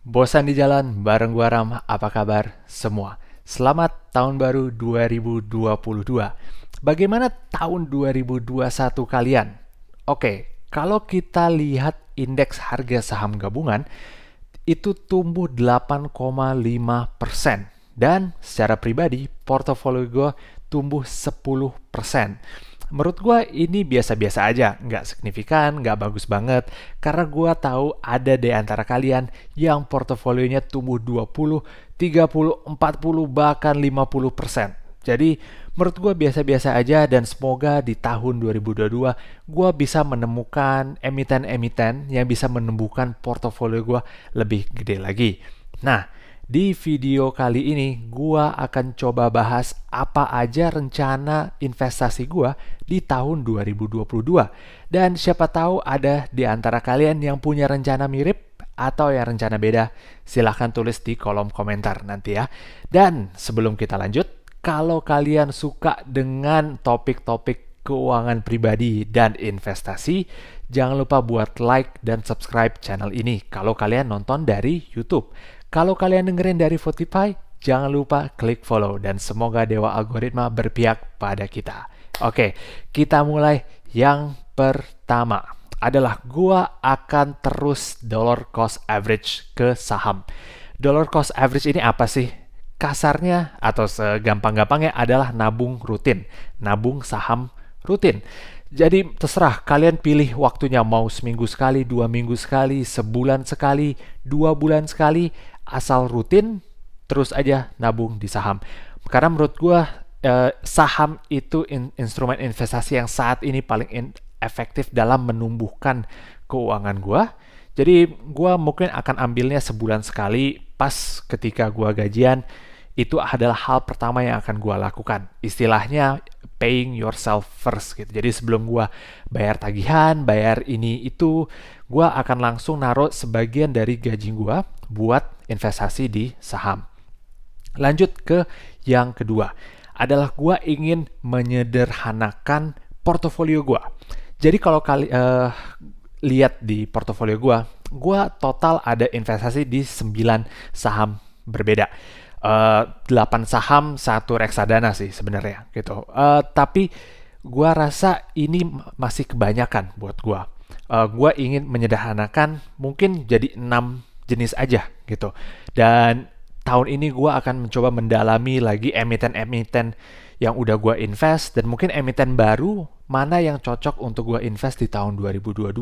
Bosan di jalan bareng gua Ram, apa kabar semua? Selamat tahun baru 2022. Bagaimana tahun 2021 kalian? Oke, kalau kita lihat indeks harga saham gabungan itu tumbuh 8,5%. Dan secara pribadi, portofolio gue tumbuh 10%. Menurut gue ini biasa-biasa aja, nggak signifikan, nggak bagus banget, karena gue tahu ada di antara kalian yang portofolionya tumbuh 20, 30, 40, bahkan 50%. Jadi menurut gue biasa-biasa aja dan semoga di tahun 2022 gue bisa menemukan emiten-emiten yang bisa menumbuhkan portofolio gue lebih gede lagi. Nah, di video kali ini, gua akan coba bahas apa aja rencana investasi gua di tahun 2022. Dan siapa tahu ada di antara kalian yang punya rencana mirip atau yang rencana beda, silahkan tulis di kolom komentar nanti ya. Dan sebelum kita lanjut, kalau kalian suka dengan topik-topik keuangan pribadi dan investasi, jangan lupa buat like dan subscribe channel ini kalau kalian nonton dari YouTube. Kalau kalian dengerin dari Spotify, jangan lupa klik follow dan semoga dewa algoritma berpihak pada kita. Oke, kita mulai. Yang pertama adalah gua akan terus dollar cost average ke saham. Dollar cost average ini apa sih? Kasarnya atau segampang-gampangnya adalah nabung rutin, nabung saham rutin. Jadi terserah kalian pilih waktunya mau seminggu sekali, 2 minggu sekali, sebulan sekali, 2 bulan sekali, asal rutin terus aja nabung di saham. Karena menurut gue saham itu instrumen investasi yang saat ini paling efektif dalam menumbuhkan keuangan gue. Jadi gue mungkin akan ambilnya sebulan sekali pas ketika gue gajian. Itu adalah hal pertama yang akan gue lakukan. Istilahnya paying yourself first gitu. Jadi sebelum gue bayar tagihan, bayar ini itu, gue akan langsung naruh sebagian dari gaji gue buat investasi di saham. Lanjut ke yang kedua, adalah gue ingin menyederhanakan portofolio gue. Jadi kalau lihat di portofolio gue total ada investasi di 9 saham berbeda. 8 saham, 1 reksadana sih sebenarnya gitu. Tapi gue rasa ini masih kebanyakan buat gue. Gue ingin menyederhanakan mungkin jadi 6 jenis aja gitu. Dan tahun ini gue akan mencoba mendalami lagi emiten-emiten yang udah gue invest dan mungkin emiten baru mana yang cocok untuk gue invest di tahun 2022.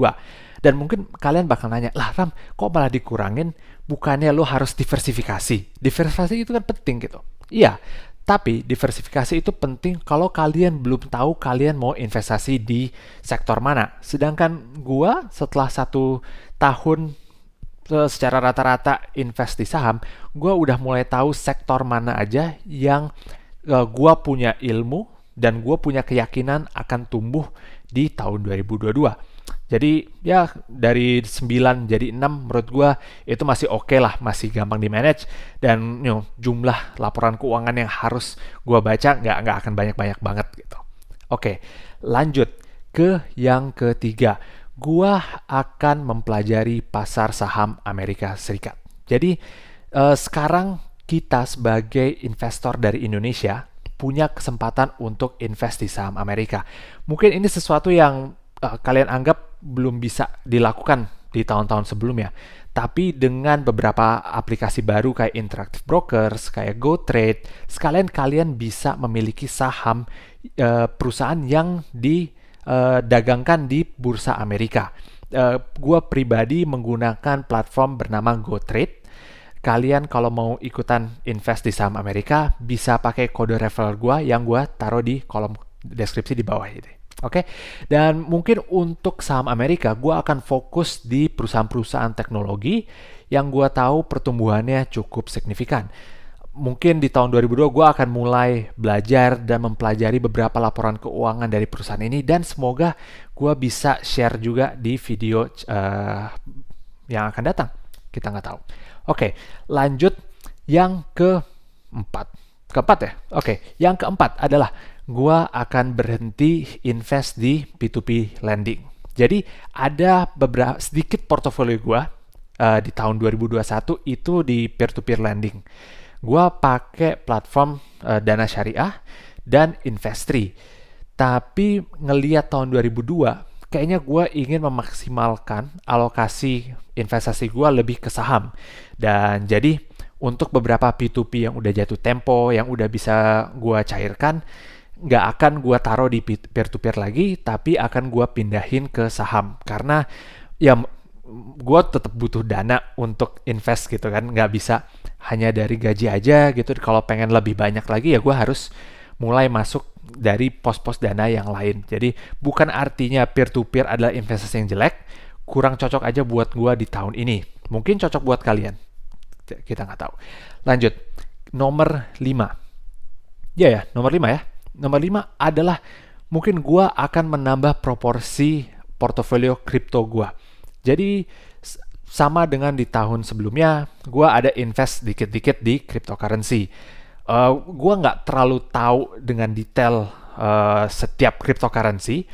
Dan mungkin kalian bakal nanya, lah Ram, kok malah dikurangin? Bukannya lo harus diversifikasi? Diversifikasi itu kan penting gitu. Iya, tapi diversifikasi itu penting kalau kalian belum tahu kalian mau investasi di sektor mana. Sedangkan gue setelah 1 tahun secara rata-rata invest di saham, gue udah mulai tahu sektor mana aja yang gue punya ilmu dan gue punya keyakinan akan tumbuh di tahun 2022. Jadi ya dari 9 jadi 6 menurut gue itu masih oke lah, masih gampang di manage dan jumlah laporan keuangan yang harus gue baca nggak akan banyak-banyak banget gitu. Oke, lanjut ke yang ketiga. Gua akan mempelajari pasar saham Amerika Serikat. Jadi sekarang kita sebagai investor dari Indonesia punya kesempatan untuk invest di saham Amerika. Mungkin ini sesuatu yang kalian anggap belum bisa dilakukan di tahun-tahun sebelumnya. Tapi dengan beberapa aplikasi baru kayak Interactive Brokers, kayak GoTrade, sekalian kalian bisa memiliki saham perusahaan yang didagangkan di bursa Amerika. Gua pribadi menggunakan platform bernama GoTrade. Kalian kalau mau ikutan invest di saham Amerika bisa pakai kode referral gua yang gua taruh di kolom deskripsi di bawah ini. Oke, dan mungkin untuk saham Amerika, gue akan fokus di perusahaan-perusahaan teknologi yang gue tahu pertumbuhannya cukup signifikan. Mungkin di tahun 2002 gue akan mulai belajar dan mempelajari beberapa laporan keuangan dari perusahaan ini dan semoga gue bisa share juga di video yang akan datang. Kita nggak tahu. Oke, lanjut yang keempat ya. Oke, yang keempat adalah gua akan berhenti invest di P2P lending. Jadi ada beberapa sedikit portofolio gua di tahun 2021 itu di peer-to-peer lending. Gue pakai platform Dana Syariah dan Investri. Tapi ngeliat tahun 2002, kayaknya gue ingin memaksimalkan alokasi investasi gue lebih ke saham. Dan jadi untuk beberapa P2P yang udah jatuh tempo, yang udah bisa gue cairkan, nggak akan gue taruh di peer-to-peer lagi, tapi akan gue pindahin ke saham. Karena ya gue tetap butuh dana untuk invest gitu kan, nggak bisa hanya dari gaji aja gitu. Kalau pengen lebih banyak lagi ya gue harus mulai masuk dari pos-pos dana yang lain. Jadi bukan artinya peer-to-peer adalah investasi yang jelek, kurang cocok aja buat gue di tahun ini. Mungkin cocok buat kalian, kita nggak tahu. Lanjut, nomor 5. Ya, nomor 5 ya. Nomor 5 adalah mungkin gue akan menambah proporsi portofolio kripto gue. Jadi sama dengan di tahun sebelumnya, gue ada invest dikit-dikit di cryptocurrency. Gue nggak terlalu tahu dengan detail setiap cryptocurrency.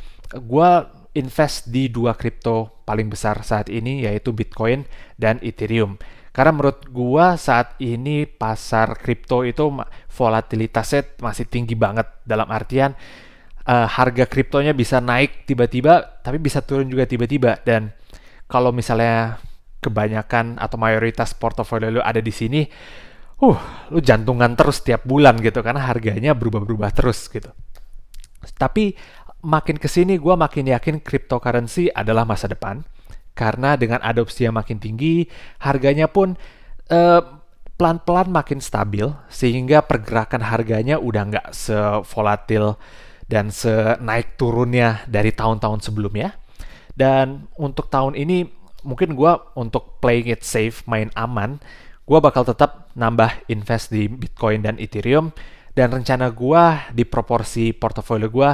Gue invest di 2 kripto paling besar saat ini, yaitu Bitcoin dan Ethereum. Karena menurut gue saat ini pasar kripto itu volatilitasnya masih tinggi banget. Dalam artian harga kriptonya bisa naik tiba-tiba, tapi bisa turun juga tiba-tiba. Dan kalau misalnya kebanyakan atau mayoritas portofolio lu ada di sini, lu jantungan terus tiap bulan gitu, karena harganya berubah-berubah terus gitu. Tapi makin kesini gue makin yakin cryptocurrency adalah masa depan, karena dengan adopsi yang makin tinggi, harganya pun pelan-pelan makin stabil, sehingga pergerakan harganya udah nggak sevolatil dan senaik turunnya dari tahun-tahun sebelumnya. Dan untuk tahun ini, mungkin gue untuk playing it safe, main aman, gue bakal tetap nambah invest di Bitcoin dan Ethereum. Dan rencana gue di proporsi portofolio gue,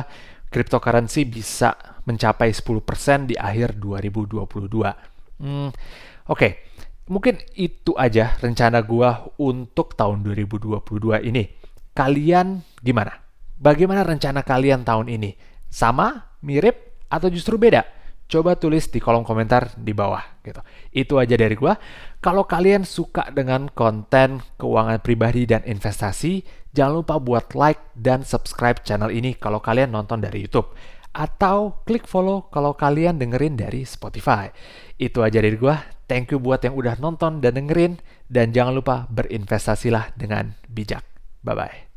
cryptocurrency bisa mencapai 10% di akhir 2022. Oke, mungkin itu aja rencana gue untuk tahun 2022 ini. Kalian gimana? Bagaimana rencana kalian tahun ini? Sama, mirip, atau justru beda? Coba tulis di kolom komentar di bawah gitu. Itu aja dari gua. Kalau kalian suka dengan konten keuangan pribadi dan investasi, jangan lupa buat like dan subscribe channel ini kalau kalian nonton dari YouTube. Atau klik follow kalau kalian dengerin dari Spotify. Itu aja dari gua. Thank you buat yang udah nonton dan dengerin. Dan jangan lupa berinvestasilah dengan bijak. Bye-bye.